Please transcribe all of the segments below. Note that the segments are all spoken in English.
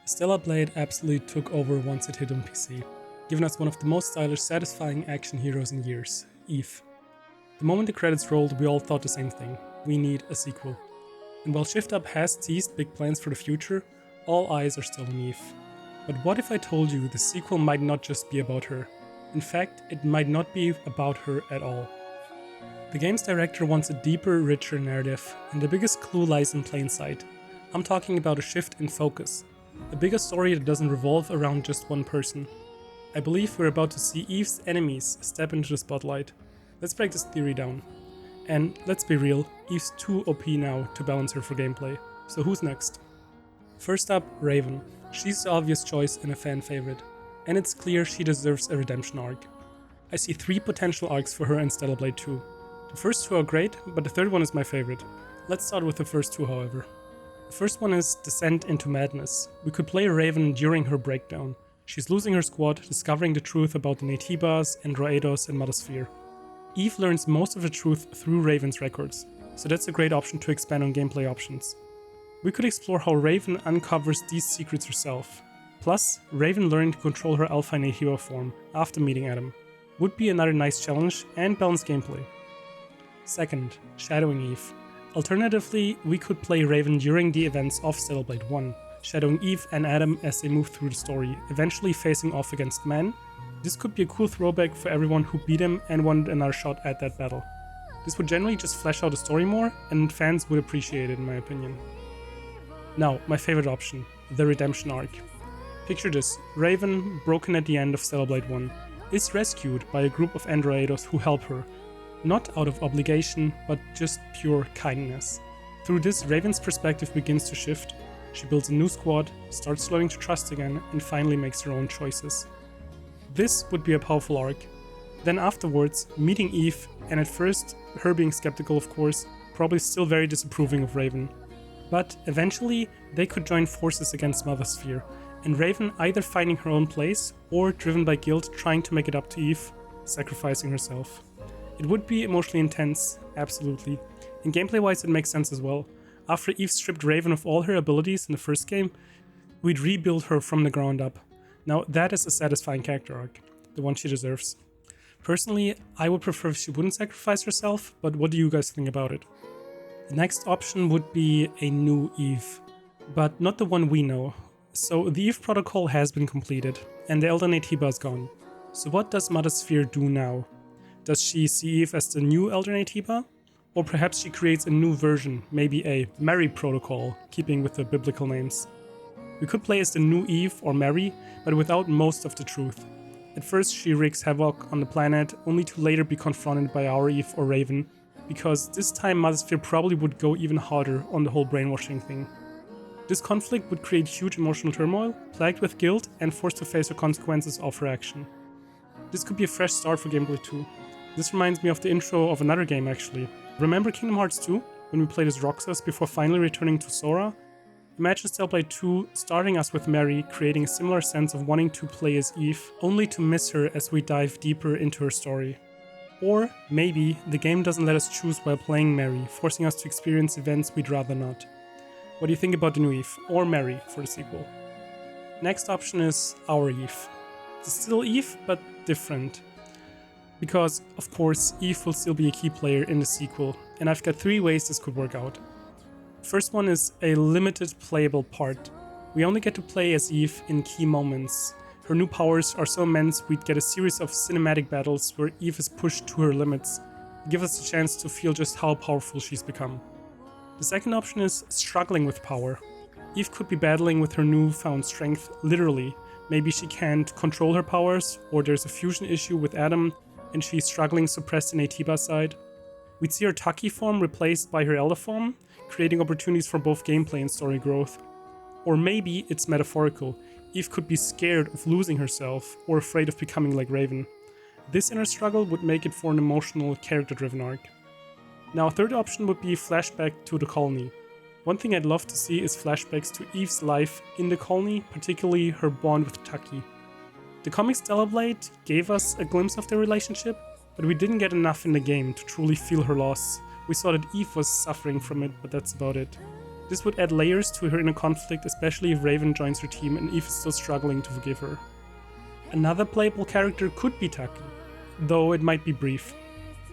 Stellar Blade absolutely took over once it hit on PC, giving us one of the most stylish, satisfying action heroes in years, Eve. The moment the credits rolled, we all thought the same thing: we need a sequel. And while Shift Up has teased big plans for the future, all eyes are still on Eve. But what if I told you the sequel might not just be about her? In fact, it might not be about her at all. The game's director wants a deeper, richer narrative, and the biggest clue lies in plain sight. I'm talking about a shift in focus. A bigger story that doesn't revolve around just one person. I believe we're about to see Eve's enemies step into the spotlight. Let's break this theory down. And let's be real, Eve's too OP now to balance her for gameplay. So who's next? First up, Raven. She's the obvious choice and a fan favorite. And it's clear she deserves a redemption arc. I see 3 potential arcs for her in Stellar Blade 2. The first 2 are great, but the third one is my favorite. Let's start with the first 2, however. The first one is Descent into Madness. We could play Raven during her breakdown. She's losing her squad, discovering the truth about the Naytibas, Androidos, and Mother Sphere. Eve learns most of the truth through Raven's records, so that's a great option to expand on gameplay options. We could explore how Raven uncovers these secrets herself. Plus, Raven learning to control her Alpha Naytiba form after meeting Adam would be another nice challenge and balanced gameplay. Second, Shadowing Eve. Alternatively, we could play Raven during the events of Stellar Blade 1, shadowing Eve and Adam as they move through the story, eventually facing off against men. This could be a cool throwback for everyone who beat him and wanted another shot at that battle. This would generally just flesh out the story more, and fans would appreciate it in my opinion. Now, my favorite option, the redemption arc. Picture this: Raven, broken at the end of Stellar Blade 1, is rescued by a group of Androidos who help her. Not out of obligation, but just pure kindness. Through this, Raven's perspective begins to shift. She builds a new squad, starts learning to trust again, and finally makes her own choices. This would be a powerful arc. Then afterwards, meeting Eve, and at first, her being skeptical of course, probably still very disapproving of Raven. But eventually, they could join forces against Mother Sphere, and Raven either finding her own place, or driven by guilt trying to make it up to Eve, sacrificing herself. It would be emotionally intense, absolutely. And gameplay-wise it makes sense as well. After Eve stripped Raven of all her abilities in the first game, we'd rebuild her from the ground up. Now that is a satisfying character arc, the one she deserves. Personally, I would prefer if she wouldn't sacrifice herself, but what do you guys think about it? The next option would be a new Eve, but not the one we know. So the Eve protocol has been completed, and the Elder Naytiba is gone. So what does Mother Sphere do now? Does she see Eve as the new Elder Naytiba? Or perhaps she creates a new version, maybe a Mary protocol, keeping with the biblical names. We could play as the new Eve or Mary, but without most of the truth. At first she wreaks havoc on the planet, only to later be confronted by our Eve or Raven, because this time Mother Sphere probably would go even harder on the whole brainwashing thing. This conflict would create huge emotional turmoil, plagued with guilt and forced to face the consequences of her action. This could be a fresh start for gameplay 2. This reminds me of the intro of another game actually. Remember Kingdom Hearts 2, when we played as Roxas before finally returning to Sora? Imagine Stellar Blade 2 starting us with Mary, creating a similar sense of wanting to play as Eve, only to miss her as we dive deeper into her story. Or maybe the game doesn't let us choose while playing Mary, forcing us to experience events we'd rather not. What do you think about the new Eve, or Mary for the sequel? Next option is our Eve. It's still Eve, but different. Because, of course, Eve will still be a key player in the sequel, and I've got 3 ways this could work out. First one is a limited playable part. We only get to play as Eve in key moments. Her new powers are so immense we'd get a series of cinematic battles where Eve is pushed to her limits, give us a chance to feel just how powerful she's become. The second option is struggling with power. Eve could be battling with her newfound strength, literally. Maybe she can't control her powers, or there's a fusion issue with Adam, and she's struggling to suppress the Naytiba side. We'd see her Tachy form replaced by her Elder form, creating opportunities for both gameplay and story growth. Or maybe it's metaphorical. Eve could be scared of losing herself, or afraid of becoming like Raven. This inner struggle would make it for an emotional, character-driven arc. Now a third option would be flashback to the colony. One thing I'd love to see is flashbacks to Eve's life in the colony, particularly her bond with Tachy. The comic Stellar Blade gave us a glimpse of their relationship, but we didn't get enough in the game to truly feel her loss. We saw that Eve was suffering from it, but that's about it. This would add layers to her inner conflict, especially if Raven joins her team and Eve is still struggling to forgive her. Another playable character could be Tachy, though it might be brief.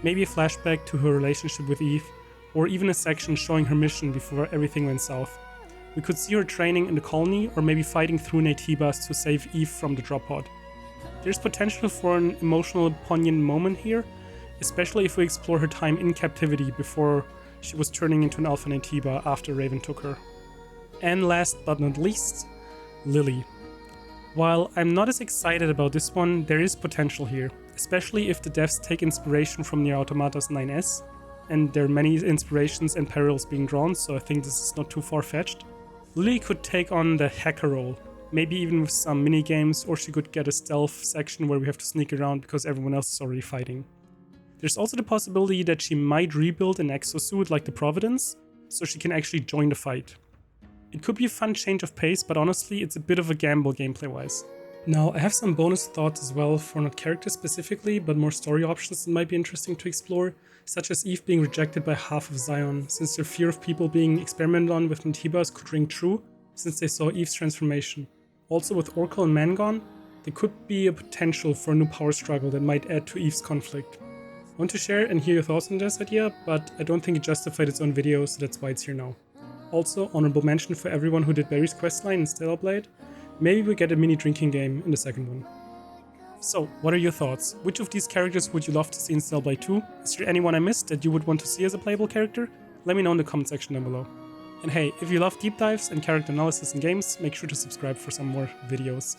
Maybe a flashback to her relationship with Eve, or even a section showing her mission before everything went south. We could see her training in the colony, or maybe fighting through Natibas to save Eve from the drop pod. There's potential for an emotional, poignant moment here, especially if we explore her time in captivity before she was turning into an alpha Natiba after Raven took her. And last but not least, Lily. While I'm not as excited about this one, there is potential here, especially if the devs take inspiration from Nier Automata's 9S, and there are many inspirations and parallels being drawn, so I think this is not too far-fetched. Lily could take on the hacker role, maybe even with some minigames, or she could get a stealth section where we have to sneak around because everyone else is already fighting. There's also the possibility that she might rebuild an exosuit like the Providence, so she can actually join the fight. It could be a fun change of pace, but honestly, it's a bit of a gamble gameplay-wise. Now, I have some bonus thoughts as well for not characters specifically, but more story options that might be interesting to explore, such as Eve being rejected by half of Zion, since their fear of people being experimented on with Natibas could ring true, since they saw Eve's transformation. Also, with Oracle and Man gone, there could be a potential for a new power struggle that might add to Eve's conflict. I want to share and hear your thoughts on this idea, but I don't think it justified its own video, so that's why it's here now. Also, honorable mention for everyone who did Barry's questline in Stellar Blade. Maybe we get a mini drinking game in the second one. So, what are your thoughts? Which of these characters would you love to see in Stellar Blade 2? Is there anyone I missed that you would want to see as a playable character? Let me know in the comment section down below. And hey, if you love deep dives and character analysis in games, make sure to subscribe for some more videos.